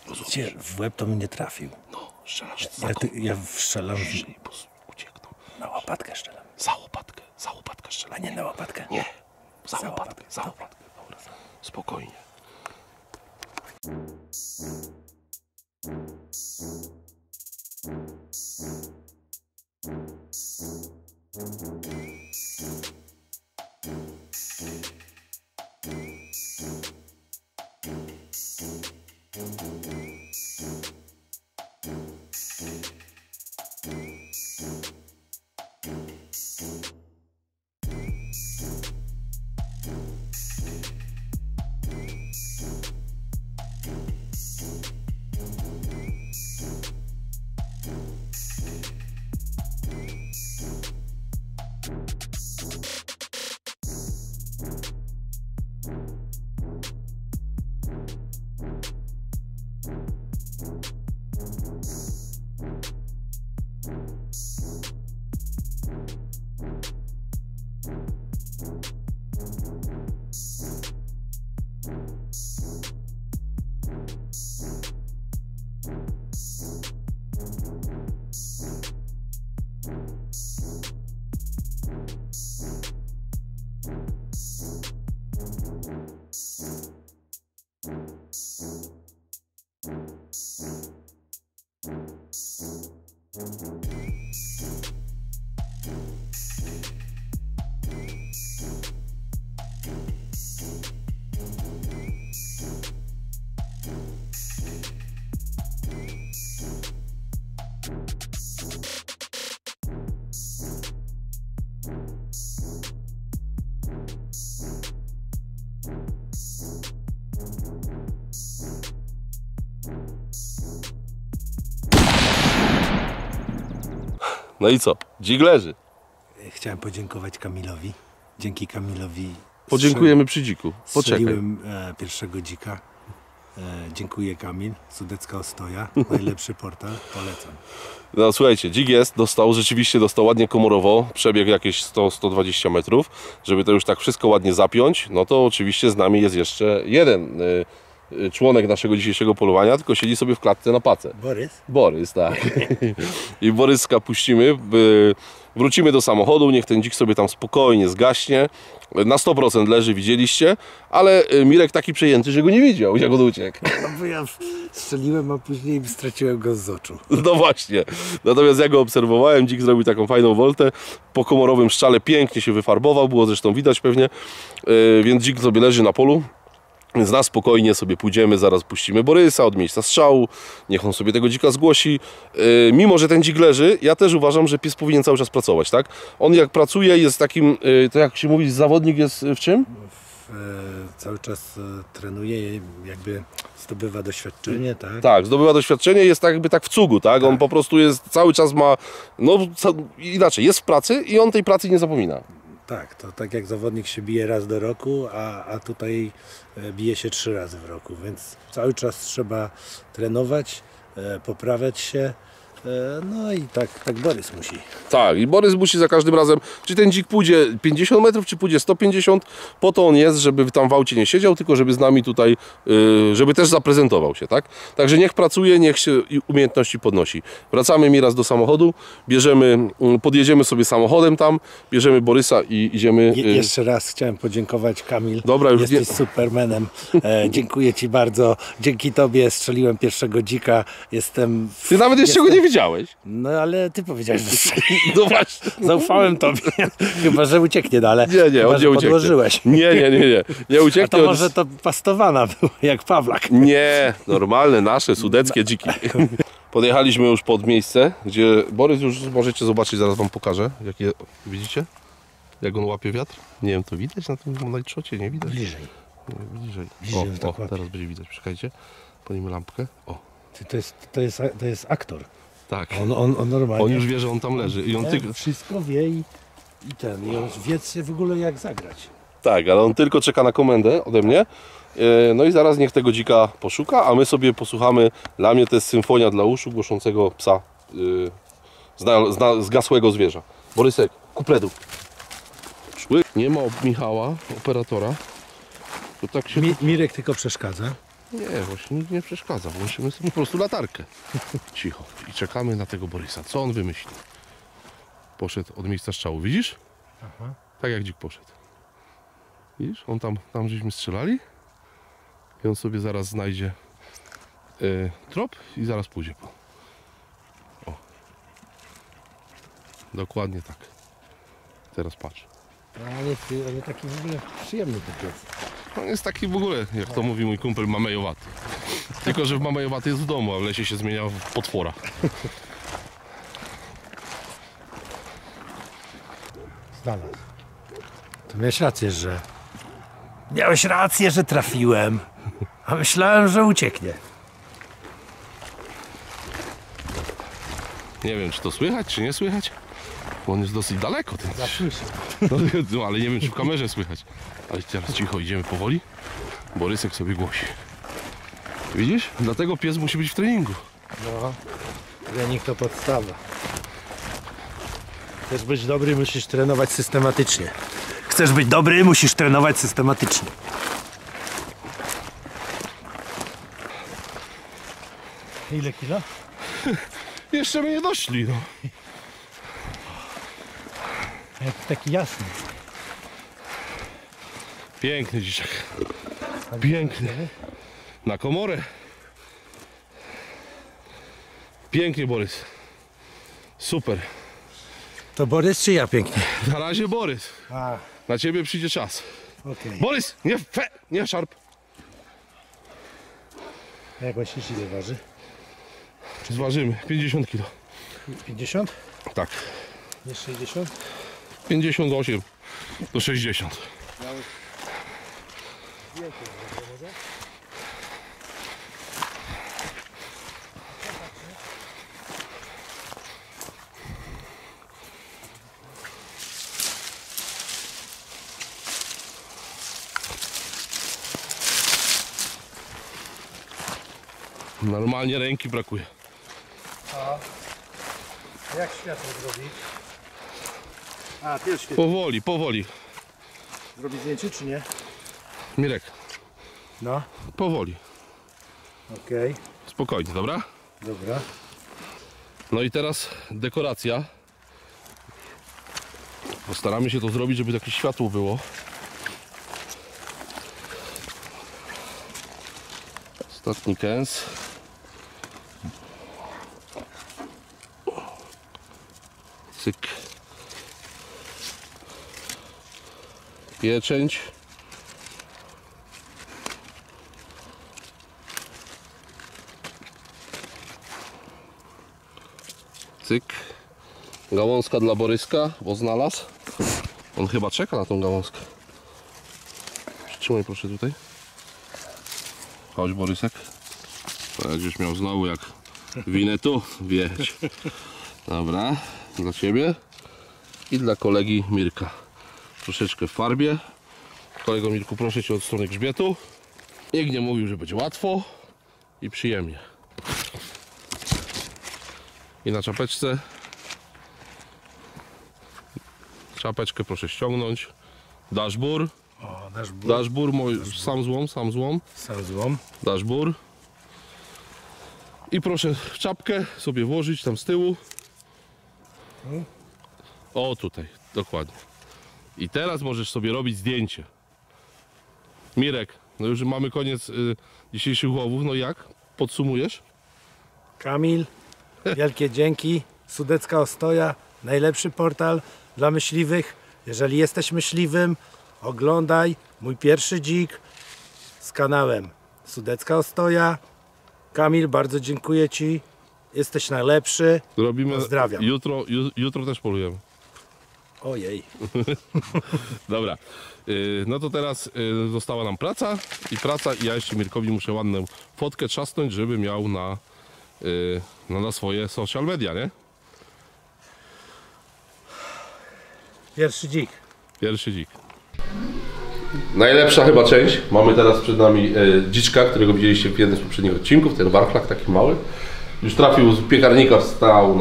Rozumiesz? W łeb to mi nie trafił. No, strzelasz za komorę. Ja strzelam Uciekną. na łopatkę strzelam. Za łopatkę strzelam. A nie na łopatkę? Nie, za łopatkę. Dobra. Spokojnie. No i co? Dzik leży. Chciałem podziękować Kamilowi. Dzięki Kamilowi Podziękujemy przy dziku. Poczekaj. strzeliłem pierwszego dzika. Dziękuję Kamil. Sudecka Ostoja. Najlepszy portal. Polecam. No słuchajcie, dzik rzeczywiście dostał ładnie komorowo, przebieg jakieś 100-120 metrów. Żeby to już tak wszystko ładnie zapiąć, no to oczywiście z nami jest jeszcze jeden członek naszego dzisiejszego polowania, tylko siedzi sobie w klatce na pace. Borys, tak. I Boryska puścimy, wrócimy do samochodu, niech ten dzik sobie tam spokojnie zgaśnie. Na 100% leży, widzieliście, ale Mirek taki przejęty, że go nie widział, jak on uciekł. No bo ja strzeliłem, a później straciłem go z oczu. No właśnie. Natomiast ja go obserwowałem, dzik zrobił taką fajną woltę, po komorowym szczale pięknie się wyfarbował, było zresztą widać pewnie, więc dzik sobie leży na polu. Więc na spokojnie sobie pójdziemy, zaraz puścimy Borysa od miejsca strzału, niech on sobie tego dzika zgłosi. Mimo że ten dzik leży, ja też uważam, że pies powinien cały czas pracować, tak? On jak pracuje, jest takim, to jak się mówi, zawodnik jest w czym? Cały czas trenuje, jakby zdobywa doświadczenie, tak? Tak, zdobywa doświadczenie, jest tak jakby tak w cugu, tak? On po prostu jest, cały czas ma, no inaczej, jest w pracy i on tej pracy nie zapomina. Tak, to tak jak zawodnik się bije raz do roku, a tutaj bije się 3 razy w roku, więc cały czas trzeba trenować, poprawiać się, no i tak Borys musi. Tak, i Borys musi za każdym razem, czy ten dzik pójdzie 50 metrów, czy pójdzie 150, po to on jest, żeby tam w aucie nie siedział, tylko żeby z nami tutaj, żeby też zaprezentował się, tak? Także niech pracuje, niech się umiejętności podnosi. Wracamy mi raz do samochodu, podjedziemy sobie samochodem tam, bierzemy Borysa i idziemy... Jeszcze raz chciałem podziękować, Kamil. Dobra, już jesteś supermanem. Dziękuję Ci bardzo. Dzięki Tobie strzeliłem pierwszego dzika. Ty nawet jeszcze go nie widziałeś. No ale Ty powiedziałeś, że No właśnie. Zaufałem Tobie. Chyba, że ucieknie dalej. Nie, on nie ucieknie. Podłożyłeś. Nie ucieknie. A to może to pastowana była, jak Pawlak. Nie, normalne nasze sudeckie dziki. Podjechaliśmy już pod miejsce, gdzie Borys już możecie zobaczyć, zaraz wam pokażę. Jakie, widzicie? Jak on łapie wiatr? Nie wiem, to widać na tym najtrzocie, nie widać? Bliżej. Nie, bliżej. Bliżej O, tak łapie. teraz będzie widać, czekajcie. Palimy lampkę. O, To jest aktor. tak. On normalnie. On już wie, że on tam leży. I on tylko... Wszystko wie i on wie się w ogóle jak zagrać. Tak, ale on tylko czeka na komendę ode mnie. No i zaraz niech tego dzika poszuka, a my sobie posłuchamy. Dla mnie to jest symfonia dla uszu głoszącego psa zgasłego zwierza. Borysek, kupledu. Szły. Nie ma Michała, operatora. To tak się... Mirek tylko przeszkadza. Nie, właśnie nikt nie przeszkadza. Włączymy sobie po prostu latarkę. Cicho. I czekamy na tego Borysa. Co on wymyśli? Poszedł od miejsca strzału. Widzisz? Aha. Tak jak dzik poszedł. Widzisz? On tam żeśmy strzelali. I on sobie zaraz znajdzie trop i zaraz pójdzie po. O. Dokładnie tak. Teraz patrz. Ale taki w ogóle przyjemny ten pies. On jest taki w ogóle, jak to mówi mój kumpel, mamejowaty. Tylko, że w mamejowaty jest w domu, a w lesie się zmienia w potwora. Znalazł. To miałeś rację, że trafiłem. A myślałem, że ucieknie. Nie wiem, czy to słychać, czy nie słychać. Bo on jest dosyć daleko. Ten... Zasłyszę. No, ale nie wiem, czy w kamerze słychać. Ale teraz cicho, idziemy powoli. Borysek sobie głosi. Widzisz? Dlatego pies musi być w treningu. No, trening to podstawa. Chcesz być dobry, musisz trenować systematycznie. Chcesz być dobry, musisz trenować systematycznie. Ile kilo? Jeszcze my nie doszli, no. Jak taki jasny. Piękny dzieciak. Piękny. Na komorę. Pięknie, Borys. Super. To Borys czy ja pięknie? Na razie Borys. A, Na ciebie przyjdzie czas. okej. Borys, nie szarp. Jak myślisz, ile waży? Zważymy. 50 kg. 50? Tak. Nie 60? 58 do 60. Normalnie ręki brakuje. Jak światło zrobić? A, pierwszy światło. Powoli, powoli. Zrobić zdjęcie czy nie? Mirek, No, powoli. okej. Spokojnie, dobra? Dobra. No i teraz dekoracja. Postaramy się to zrobić, żeby jakieś światło było. Ostatni kęs. Cyk. Pieczęć. Cyk. Gałązka dla Boryska, bo znalazł. On chyba czeka na tą gałązkę. Przytrzymaj proszę tutaj. Chodź, Borysek. Będziesz miał znowu jak winę tu wieć. Dobra, dla ciebie i dla kolegi Mirka. Troszeczkę w farbie. Kolego Mirku, proszę cię od strony grzbietu. Nikt nie mówił, że będzie łatwo i przyjemnie. I na czapeczce. Czapeczkę proszę ściągnąć. Daszbur. O, nasz ból. Daszbur, sam złom, sam złom. Sam złom. Daszbur. I proszę czapkę sobie włożyć tam z tyłu. O, tutaj, dokładnie. I teraz możesz sobie robić zdjęcie. Mirek, no już mamy koniec dzisiejszych łowów, no jak? Podsumujesz? Kamil, wielkie dzięki. Sudecka Ostoja, najlepszy portal dla myśliwych. Jeżeli jesteś myśliwym, oglądaj mój pierwszy dzik z kanałem Sudecka Ostoja. Kamil, bardzo dziękuję Ci. Jesteś najlepszy. Robimy Pozdrawiam. Jutro też polujemy. Ojej. Dobra. No to teraz została nam praca i ja jeszcze Mirkowi muszę ładną fotkę trzasnąć, żeby miał na swoje social media, nie? Pierwszy dzik. Pierwszy dzik. Najlepsza chyba część. Mamy teraz przed nami dziczka, którego widzieliście w jednym z poprzednich odcinków, ten warchlak taki mały. Już trafił z piekarnika, stał,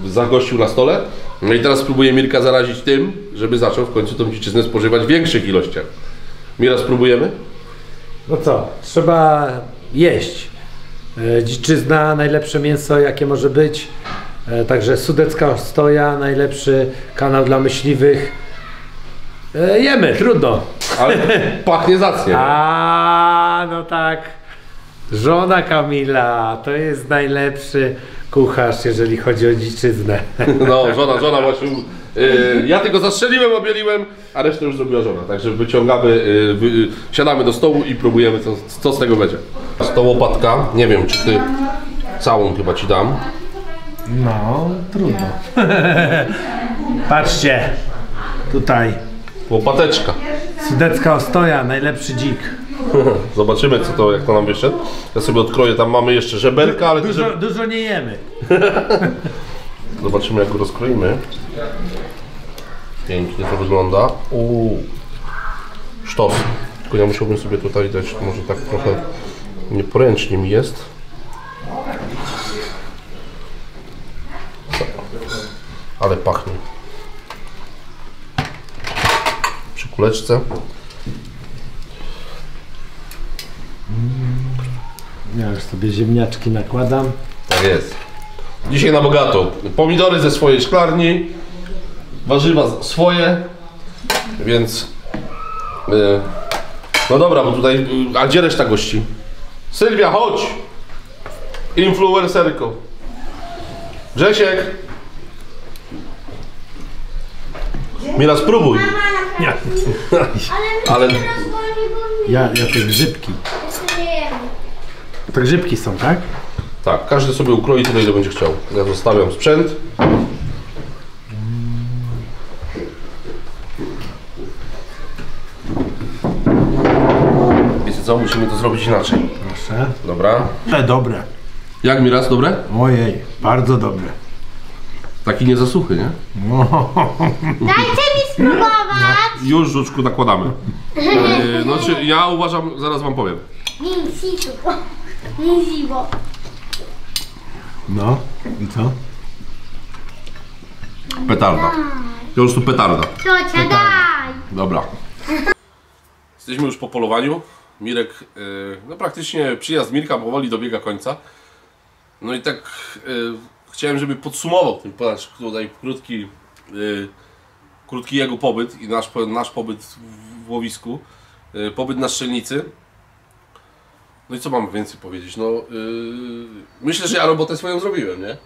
zagościł na stole. No i teraz spróbuję Mirka zarazić tym, żeby zaczął w końcu tą dziczyznę spożywać w większych ilościach. Mira, spróbujemy? No co, trzeba jeść. Dziczyzna, najlepsze mięso jakie może być. Także Sudecka Ostoja, najlepszy kanał dla myśliwych. Jemy, trudno. Ale pachnie zacnie. A, no tak. Żona Kamila to jest najlepszy kucharz, jeżeli chodzi o dziczyznę. No, żona właśnie. Ja tylko zastrzeliłem, obieliłem, a resztę już zrobiła żona. Także wyciągamy, siadamy do stołu i próbujemy, co z tego będzie. To łopatka, nie wiem, czy ty całą chyba ci dam. No, trudno. Patrzcie, tutaj Łopateczka. Sudecka Ostoja, najlepszy dzik. Zobaczymy, jak to nam wyszedł. Ja sobie odkroję, tam mamy jeszcze żeberka, ale Dużo nie jemy. Zobaczymy, jak go rozkroimy. Pięknie to wygląda. Sztos. Tylko ja musiałbym sobie tutaj dać, może tak trochę nieporęcznie mi jest. Ale pachnie. Przy kuleczce. Ja już sobie ziemniaczki nakładam. Tak jest. Dzisiaj na bogato. Pomidory ze swojej szklarni, warzywa swoje, więc no dobra, bo tutaj, a gdzie reszta gości? Sylwia, chodź! Influencerko. Grzesiek! Mira, spróbuj. Nie. Ale Ja te grzybki. To grzybki są, tak? tak, każdy sobie ukroi tyle, ile będzie chciał. Ja zostawiam sprzęt. Wiecie co, musimy to zrobić inaczej. Proszę. Dobra. Dobre. Jak mi raz, dobre? Ojej, bardzo dobre. Taki nie zasuchy, nie? No. Dajcie mi spróbować! Już żuczku nakładamy. Znaczy, ja uważam, zaraz wam powiem. Mięsiwo. No, i co? Petarda. Po prostu petarda. Ciocia, daj! Dobra. Jesteśmy już po polowaniu. Mirek, no praktycznie przyjazd Mirka powoli dobiega końca. No i tak chciałem, żeby podsumował ten tutaj krótki jego pobyt i nasz pobyt w łowisku. Pobyt na strzelnicy. No i co mam więcej powiedzieć? No myślę, że ja robotę swoją zrobiłem, nie?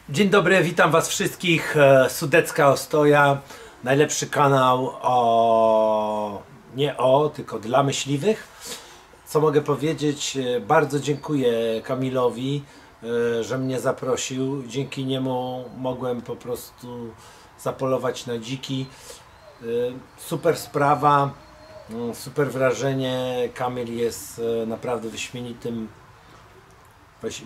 Dzień dobry, witam was wszystkich. Sudecka Ostoja, najlepszy kanał tylko dla myśliwych. Co mogę powiedzieć? Bardzo dziękuję Kamilowi, że mnie zaprosił. Dzięki niemu mogłem po prostu zapolować na dziki. Super sprawa, super wrażenie. Kamil jest naprawdę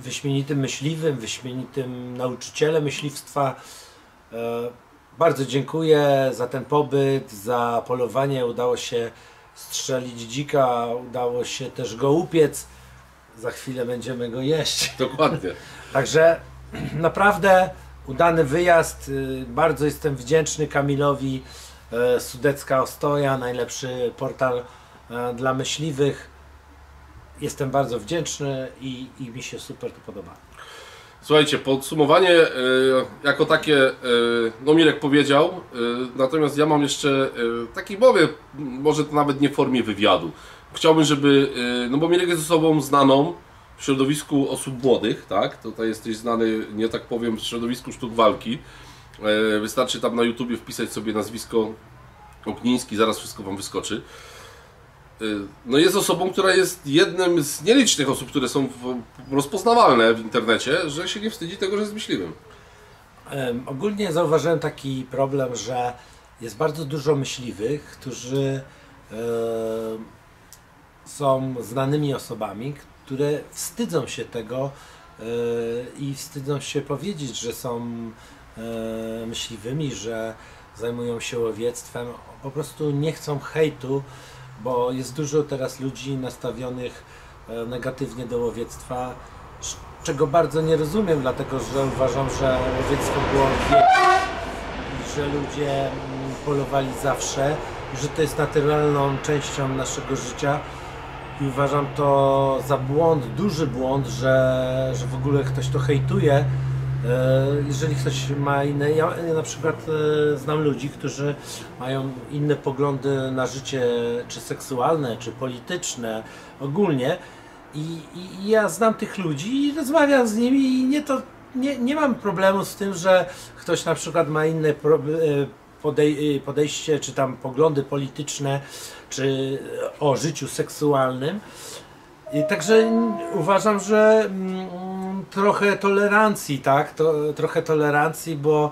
wyśmienitym myśliwym, wyśmienitym nauczycielem myśliwstwa. Bardzo dziękuję za ten pobyt, za polowanie. Udało się strzelić dzika, udało się też go upiec. Za chwilę będziemy go jeść. Dokładnie. Także naprawdę udany wyjazd. Bardzo jestem wdzięczny Kamilowi. Sudecka Ostoja, najlepszy portal dla myśliwych. Jestem bardzo wdzięczny i mi się super to podoba. Słuchajcie, podsumowanie jako takie, no Mirek powiedział, natomiast ja mam jeszcze taki, może to nawet nie w formie wywiadu. Chciałbym, żeby, no bo Mirek jest osobą znaną w środowisku osób młodych, tak? Tutaj jesteś znany, nie tak powiem, w środowisku sztuk walki. Wystarczy tam na YouTubie wpisać sobie nazwisko Ogniński, zaraz wszystko wam wyskoczy. no jest osobą, która jest jednym z nielicznych osób, które są rozpoznawalne w internecie, że się nie wstydzi tego, że jest myśliwym. Ogólnie zauważyłem taki problem, że jest bardzo dużo myśliwych, którzy są znanymi osobami, które wstydzą się tego i wstydzą się powiedzieć, że są myśliwymi, że zajmują się łowiectwem. Po prostu nie chcą hejtu, bo jest dużo teraz ludzi nastawionych negatywnie do łowiectwa, czego bardzo nie rozumiem, dlatego że uważam, że łowiectwo było wieczne i że ludzie polowali zawsze, że to jest naturalną częścią naszego życia i uważam to za błąd, duży błąd, że w ogóle ktoś to hejtuje. Jeżeli ktoś ma inne, ja na przykład znam ludzi, którzy mają inne poglądy na życie, czy seksualne, czy polityczne, ogólnie i ja znam tych ludzi i rozmawiam z nimi i nie mam problemu z tym, że ktoś na przykład ma inne podejście, czy tam poglądy polityczne, czy o życiu seksualnym. I także uważam, że trochę tolerancji, tak? Trochę tolerancji, bo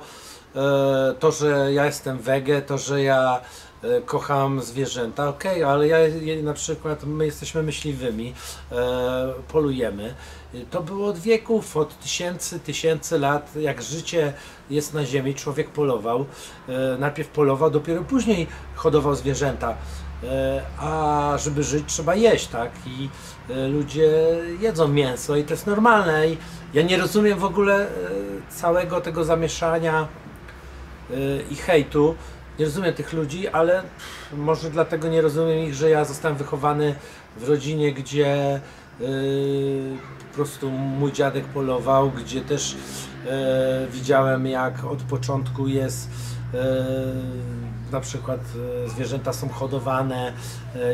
to, że ja jestem wege, to, że ja kocham zwierzęta, okej, ale ja na przykład, my jesteśmy myśliwymi, polujemy. To było od wieków, od tysięcy lat, jak życie jest na ziemi, człowiek polował. Najpierw polował, dopiero później hodował zwierzęta. A żeby żyć, trzeba jeść, tak? I ludzie jedzą mięso i to jest normalne. I ja nie rozumiem w ogóle całego tego zamieszania i hejtu. Nie rozumiem tych ludzi, ale może dlatego nie rozumiem ich, że ja zostałem wychowany w rodzinie, gdzie po prostu mój dziadek polował, gdzie też widziałem, jak od początku jest na przykład zwierzęta są hodowane,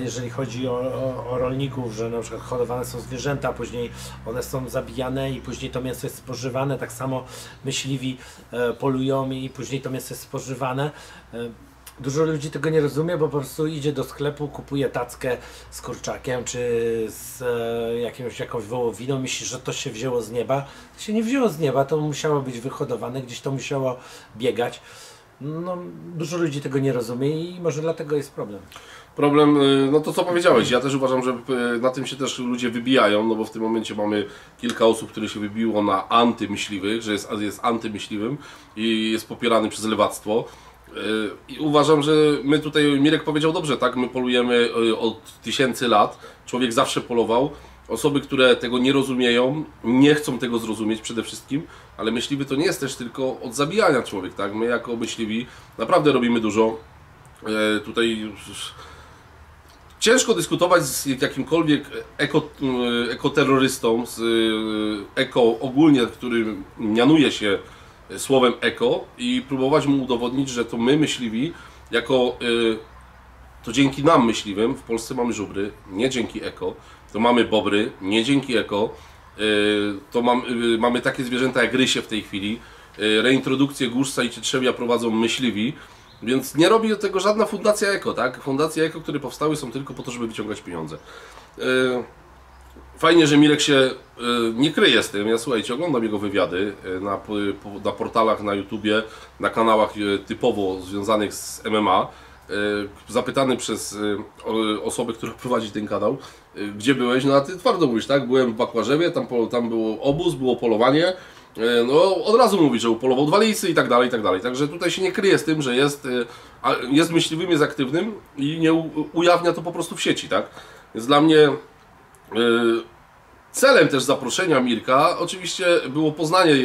jeżeli chodzi o rolników, że na przykład hodowane są zwierzęta, później one są zabijane i później to mięso jest spożywane, tak samo myśliwi polują i później to mięso jest spożywane. Dużo ludzi tego nie rozumie, bo po prostu idzie do sklepu, kupuje tackę z kurczakiem czy z jakąś wołowiną, myśli, że to się wzięło z nieba. To się nie wzięło z nieba, to musiało być wyhodowane, gdzieś to musiało biegać. No, dużo ludzi tego nie rozumie i może dlatego jest problem. Problem, no to co powiedziałeś, ja też uważam, że na tym się też ludzie wybijają, no bo w tym momencie mamy kilka osób, które się wybiło na antymyśliwych, że jest antymyśliwym i jest popierany przez lewactwo. I uważam, że my tutaj, Mirek powiedział dobrze, tak, my polujemy od tysięcy lat, człowiek zawsze polował. Osoby, które tego nie rozumieją, nie chcą tego zrozumieć przede wszystkim, ale myśliwy to nie jest też tylko od zabijania człowiek, tak? My jako myśliwi naprawdę robimy dużo. Tutaj ciężko dyskutować z jakimkolwiek ekoterrorystą, z ogólnie, który mianuje się słowem eko i próbować mu udowodnić, że to my myśliwi, to dzięki nam myśliwym, w Polsce mamy żubry, nie dzięki eko, to mamy bobry, nie dzięki eko, to mamy takie zwierzęta jak rysie w tej chwili, reintrodukcję głuszca i cietrzewia prowadzą myśliwi, więc nie robi tego żadna fundacja eko, tak? Fundacje eko, które powstały, są tylko po to, żeby wyciągać pieniądze. Fajnie, że Mirek się nie kryje z tym. Ja, słuchajcie, oglądam jego wywiady na portalach, na YouTubie, na kanałach typowo związanych z MMA. Zapytany przez osobę, która prowadzi ten kanał, gdzie byłeś, no a ty twardo mówisz, tak? Byłem w Bakłażewie, tam było obóz, było polowanie, no od razu mówi, że upolował 2 lisy i tak dalej, i tak dalej. Także tutaj się nie kryje z tym, że jest myśliwym, jest aktywnym i nie ujawnia to po prostu w sieci, tak? Więc dla mnie celem też zaproszenia Mirka oczywiście było poznanie,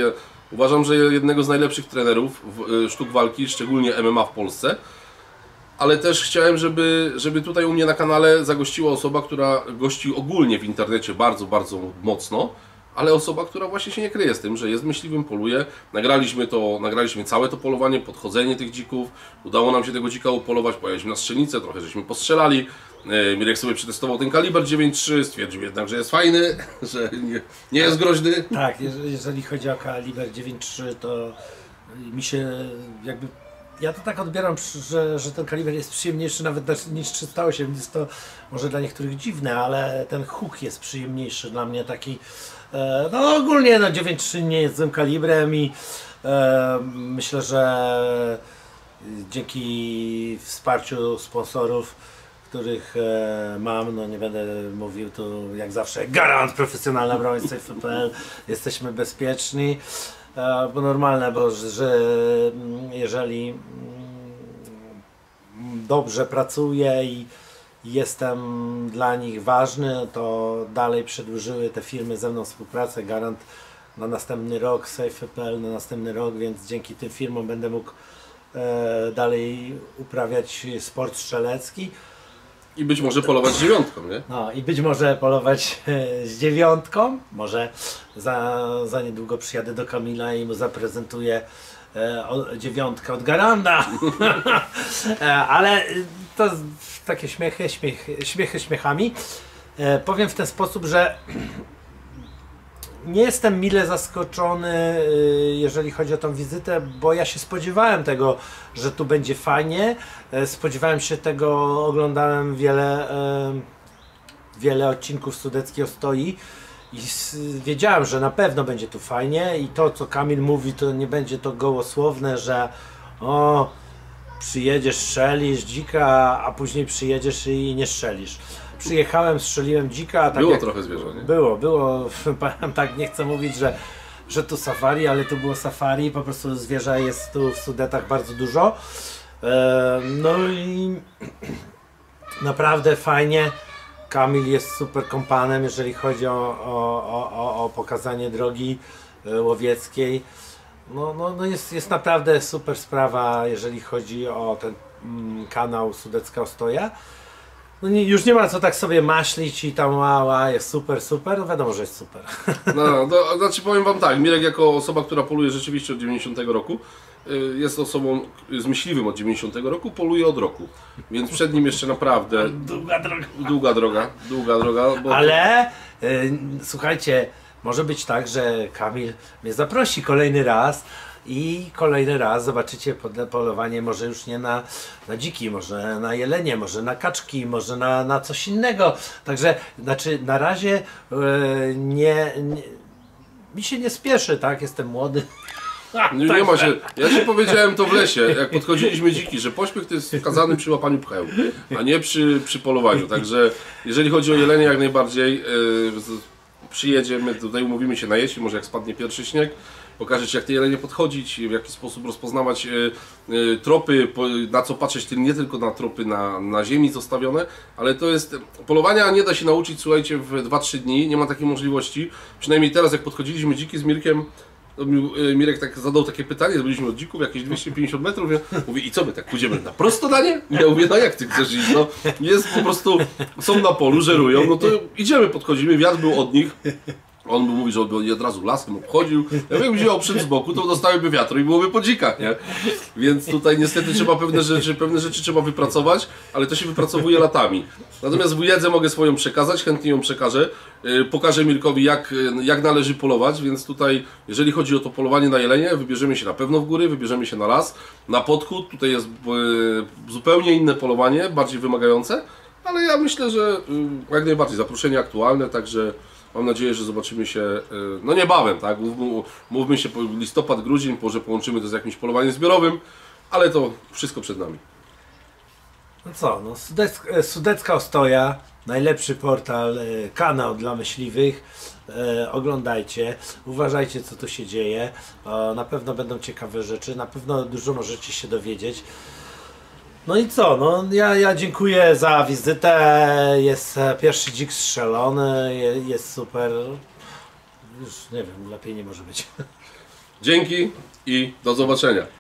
uważam, że jednego z najlepszych trenerów sztuk walki, szczególnie MMA w Polsce. Ale też chciałem, żeby tutaj u mnie na kanale zagościła osoba, która gości ogólnie w internecie bardzo, bardzo mocno, ale osoba, która właśnie się nie kryje z tym, że jest myśliwym, poluje. Nagraliśmy całe to polowanie, podchodzenie tych dzików. Udało nam się tego dzika upolować, pojechaliśmy na strzelnicę, trochę żeśmy postrzelali. Mirek sobie przetestował ten kaliber 9.3, stwierdził jednak, że jest fajny, że nie jest groźny. Tak, jeżeli chodzi o kaliber 9.3, to mi się jakby Ja to tak odbieram, że ten kaliber jest przyjemniejszy nawet niż 308. Jest to może dla niektórych dziwne, ale ten huk jest przyjemniejszy dla mnie taki. No ogólnie 9.3 nie jest złym kalibrem i myślę, że dzięki wsparciu sponsorów, których mam, no nie będę mówił tu jak zawsze, Garant, profesjonalna broń, Safe.pl, jesteśmy bezpieczni. Bo normalne, że jeżeli dobrze pracuję i jestem dla nich ważny, to dalej przedłużyły te firmy ze mną współpracę. Garant na następny rok, Safe.pl na następny rok, więc dzięki tym firmom będę mógł dalej uprawiać sport strzelecki. I być może polować z 9, nie? No i być może polować z 9. Może za niedługo przyjadę do Kamila i mu zaprezentuję 9 od Garanda. Ale to takie śmiechy śmiechami. Powiem w ten sposób, że nie jestem mile zaskoczony, jeżeli chodzi o tą wizytę, bo ja się spodziewałem tego, że tu będzie fajnie. Spodziewałem się tego, oglądałem wiele odcinków Sudeckiej Ostoi i wiedziałem, że na pewno będzie tu fajnie i to, co Kamil mówi, to nie będzie to gołosłowne, że o, przyjedziesz, strzelisz dzika, a później przyjedziesz i nie strzelisz. Przyjechałem, strzeliłem dzika. Tak było trochę zwierzę, nie? Było. Tak, nie chcę mówić, że tu safari, ale tu było safari. Po prostu zwierza jest tu w Sudetach bardzo dużo. No i naprawdę fajnie. Kamil jest super kompanem, jeżeli chodzi o pokazanie drogi łowieckiej. No jest naprawdę super sprawa, jeżeli chodzi o ten kanał Sudecka Ostoja. No już nie ma co tak sobie maślić i tam jest super, no wiadomo, że jest super. No, znaczy powiem wam tak, Mirek jako osoba, która poluje rzeczywiście od 90 roku, jest osobą, z myśliwym od 90 roku, poluje od roku. Więc przed nim jeszcze naprawdę długa droga. Bo ale słuchajcie, może być tak, że Kamil mnie zaprosi kolejny raz. I kolejny raz zobaczycie polowanie może już nie na dziki, może na jelenie, może na kaczki, może na coś innego. Także znaczy na razie mi się nie spieszy, tak? Jestem młody. Nie ma się. Ja ci powiedziałem to w lesie, jak podchodziliśmy dziki, że pośpiech to jest wskazany przy łapaniu pcheł, a nie przy polowaniu. Także jeżeli chodzi o jelenie, jak najbardziej przyjedziemy, tutaj umówimy się na jesień, może jak spadnie pierwszy śnieg. Pokażę ci, jak te jelenie podchodzić, w jaki sposób rozpoznawać tropy, na co patrzeć, nie tylko na tropy na ziemi zostawione, ale to jest, polowania nie da się nauczyć, słuchajcie, w 2-3 dni, nie ma takiej możliwości. Przynajmniej teraz, jak podchodziliśmy dziki z Mirkiem, Mirek tak zadał takie pytanie, byliśmy od dzików jakieś 250 metrów, mówi, i co my tak pójdziemy na prostodanie? Ja mówię, no jak ty chcesz iść, no jest po prostu, są na polu, żerują, no to idziemy, podchodzimy, wiatr był od nich. On mówi, że on od razu lasem obchodził. Ja bym wziął przed z boku, to dostałyby wiatru i byłoby po dzikach, nie? Więc tutaj niestety trzeba pewne rzeczy trzeba wypracować, ale to się wypracowuje latami. Natomiast wiedzę mogę swoją przekazać, chętnie ją przekażę. Pokażę Mirkowi, jak należy polować, więc tutaj, jeżeli chodzi o to polowanie na jelenie, wybierzemy się na pewno w góry, wybierzemy się na las, na podchód. Tutaj jest zupełnie inne polowanie, bardziej wymagające, ale ja myślę, że jak najbardziej zaproszenie aktualne, także mam nadzieję, że zobaczymy się no niebawem, tak? Mówmy się listopad, grudzień, może połączymy to z jakimś polowaniem zbiorowym, ale to wszystko przed nami. No co, no Sudecka Ostoja, najlepszy portal, kanał dla myśliwych. Oglądajcie, uważajcie, co tu się dzieje. Na pewno będą ciekawe rzeczy, na pewno dużo możecie się dowiedzieć. No i co, no ja dziękuję za wizytę, jest pierwszy dzik strzelony, jest super, już nie wiem, lepiej nie może być. Dzięki i do zobaczenia.